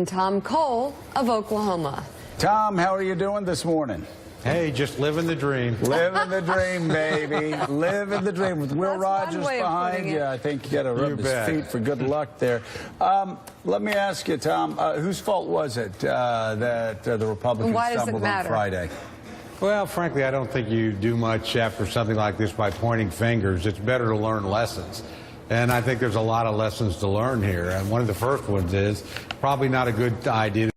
Tom Cole of Oklahoma. Tom, how are you doing this morning? Hey, just living the dream. Living the dream, baby. Living the dream. With Will Rogers behind you, I think you got to rub his feet for good luck there. Let me ask you, Tom, whose fault was it that the Republicans stumbled on Friday? Well, frankly, I don't think you do much after something like this by pointing fingers. It's better to learn lessons. And I think there's a lot of lessons to learn here. And one of the first ones is probably not a good idea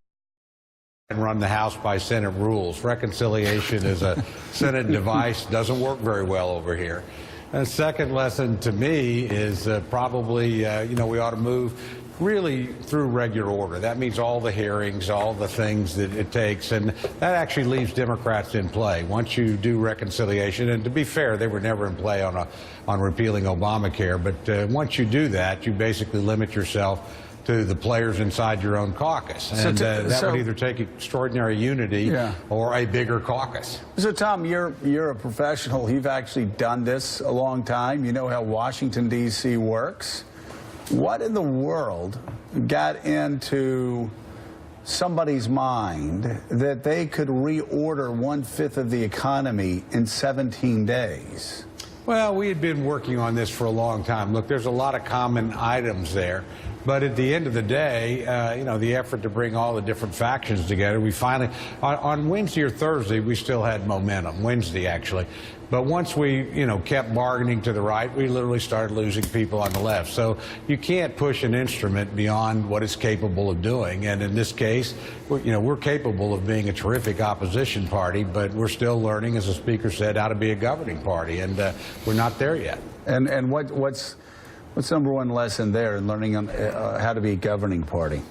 and run the House by Senate rules. Reconciliation is a Senate device, doesn't work very well over here. And the second lesson to me is probably, we ought to move really through regular order. That means all the hearings, all the things that it takes, and that actually leaves Democrats in play. Once you do reconciliation, and to be fair, they were never in play on repealing Obamacare, but once you do that, you basically limit yourself to the players inside your own caucus. And that would either take extraordinary unity or a bigger caucus. So, Tom, you're a professional. You've actually done this a long time. You know how Washington, D.C. works. What in the world got into somebody's mind that they could reorder 1/5 of the economy in 17 days? Well, we had been working on this for a long time. Look, there's a lot of common items there. But at the end of the day, the effort to bring all the different factions together, we finally, on Wednesday or Thursday, we still had momentum, Wednesday actually. But once we, kept bargaining to the right, we literally started losing people on the left. So you can't push an instrument beyond what it's capable of doing. And in this case, we're capable of being a terrific opposition party, but we're still learning, as the Speaker said, how to be a governing party. And we're not there yet. And what's number one lesson there in learning how to be a governing party?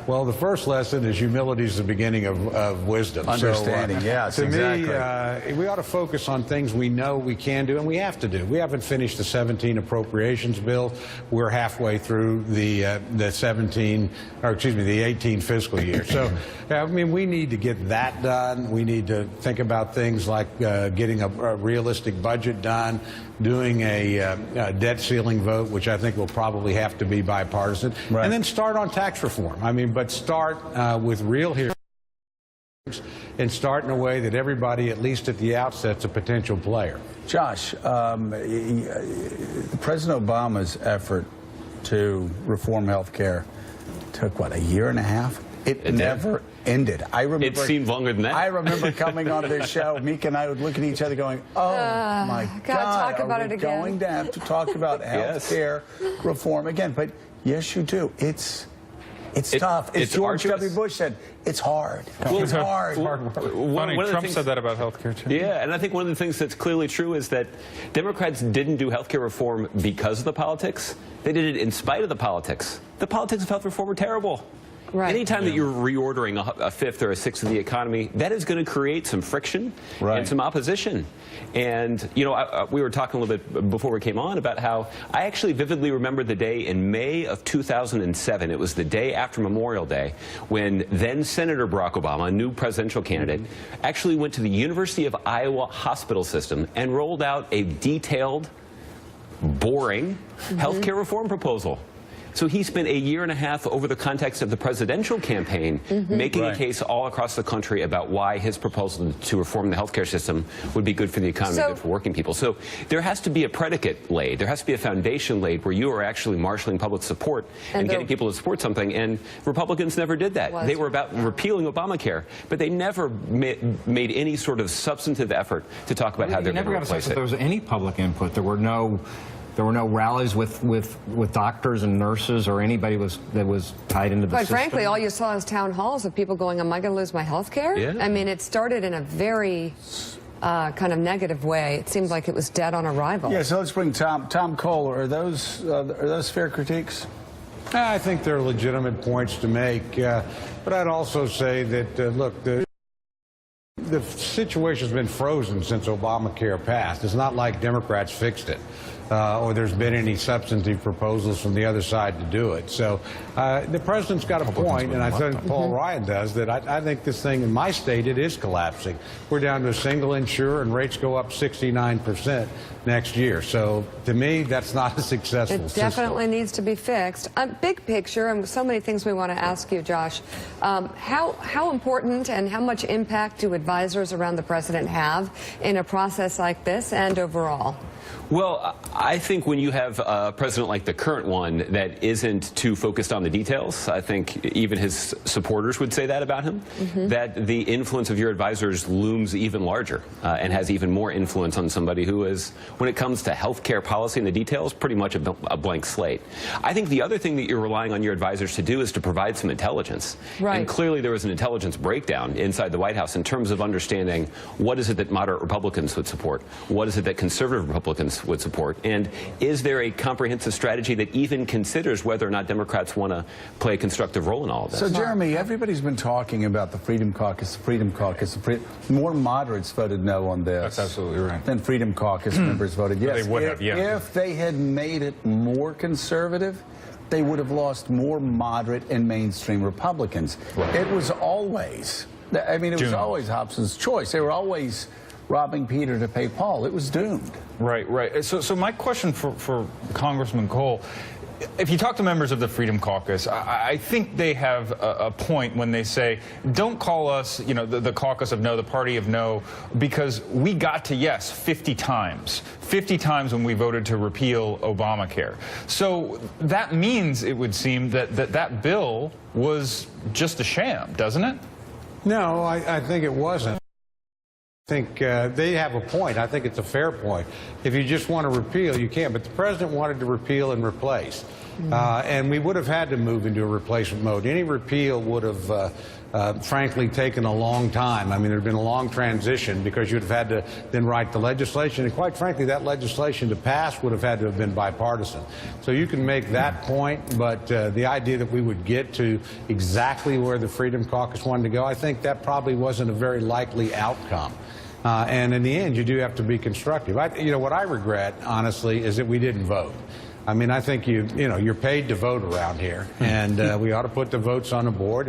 Well, the first lesson is humility is the beginning of wisdom. Understanding, yes, exactly. To me, we ought to focus on things we know we can do and we have to do. We haven't finished the 17 appropriations bill. We're halfway through the 18 fiscal year. So, we need to get that done. We need to think about things like getting a realistic budget done, doing a debt ceiling vote, which I think will probably have to be bipartisan, and then start on tax reform. But start with real hearings and start in a way that everybody, at least at the outset, is a potential player. Josh, President Obama's effort to reform health care took, what, a year and a half? It never ended. I remember, it seemed longer than that. I remember coming onto this show, Meek and I would look at each other going, oh my God, are we going to have to talk about health care reform again? But yes, you do. It's tough. As George W. Bush said, it's hard. It's hard. Funny, Trump said that about health care, too. Yeah, and I think one of the things that's clearly true is that Democrats didn't do health care reform because of the politics. They did it in spite of the politics. The politics of health reform were terrible. Right. Anytime that you're reordering a fifth or a sixth of the economy, that is going to create some friction and some opposition. And, we were talking a little bit before we came on about how I actually vividly remember the day in May of 2007. It was the day after Memorial Day when then Senator Barack Obama, a new presidential candidate, actually went to the University of Iowa hospital system and rolled out a detailed, boring health care reform proposal. So he spent a year and a half over the context of the presidential campaign making a case all across the country about why his proposal to reform the healthcare system would be good for the economy, good for working people. So there has to be a predicate laid. There has to be a foundation laid where you are actually marshaling public support and getting people to support something. And Republicans never did that. They were about repealing Obamacare, but they never made any sort of substantive effort to talk about how they're going to replace it. You never got a sense that there was any public input. There were no rallies with doctors and nurses or anybody that was tied into the system. But frankly, all you saw is town halls of people going, am I going to lose my health care? Yeah. I mean, it started in a very kind of negative way. It seemed like it was dead on arrival. Yeah, so let's bring Tom Cole. Are those fair critiques? I think they're legitimate points to make. But I'd also say that, look, the situation's been frozen since Obamacare passed. It's not like Democrats fixed it. Or there's been any substantive proposals from the other side to do it. So the president's got a point, and I think Paul Ryan does, that I think this thing in my state, it is collapsing. We're down to a single insurer, and rates go up 69%. next year. So to me, that's not a successful It system. definitely needs to be fixed. Big picture, and so many things we want to ask you, Josh. How important and how much impact do advisors around the president have in a process like this and overall? Well, I think when you have a president like the current one that isn't too focused on the details, I think even his supporters would say that about him, that the influence of your advisors looms even larger and has even more influence on somebody who is, when it comes to health care policy and the details, pretty much a blank slate. I think the other thing that you're relying on your advisors to do is to provide some intelligence. Right. And clearly there was an intelligence breakdown inside the White House in terms of understanding what is it that moderate Republicans would support, what is it that conservative Republicans would support, and is there a comprehensive strategy that even considers whether or not Democrats want to play a constructive role in all of this? So, Jeremy, everybody's been talking about the Freedom Caucus, more moderates voted no on this. That's absolutely right. Than Freedom Caucus members voted yes. They would have, yeah. If they had made it more conservative, they would have lost more moderate and mainstream Republicans. Right. It was always, I mean, it was always Hobson's choice. They were always robbing Peter to pay Paul. It was doomed. Right, right. So my question for Congressman Cole, if you talk to members of the Freedom Caucus, I think they have a point when they say, don't call us, you know, the caucus of no, the party of no, because we got to yes 50 times. 50 times when we voted to repeal Obamacare. So that means, it would seem, that bill was just a sham, doesn't it? No, I think it wasn't. I think they have a point. I think it's a fair point. If you just want to repeal, you can. But the president wanted to repeal and replace. And we would have had to move into a replacement mode. Any repeal would have, frankly, taken a long time. I mean, there would have been a long transition because you'd have had to then write the legislation. And quite frankly, that legislation to pass would have had to have been bipartisan. So you can make that point, but the idea that we would get to exactly where the Freedom Caucus wanted to go, I think that probably wasn't a very likely outcome. And in the end, you do have to be constructive. You know, what I regret, honestly, is that we didn't vote. I mean, I think you're paid to vote around here, and we ought to put the votes on the board.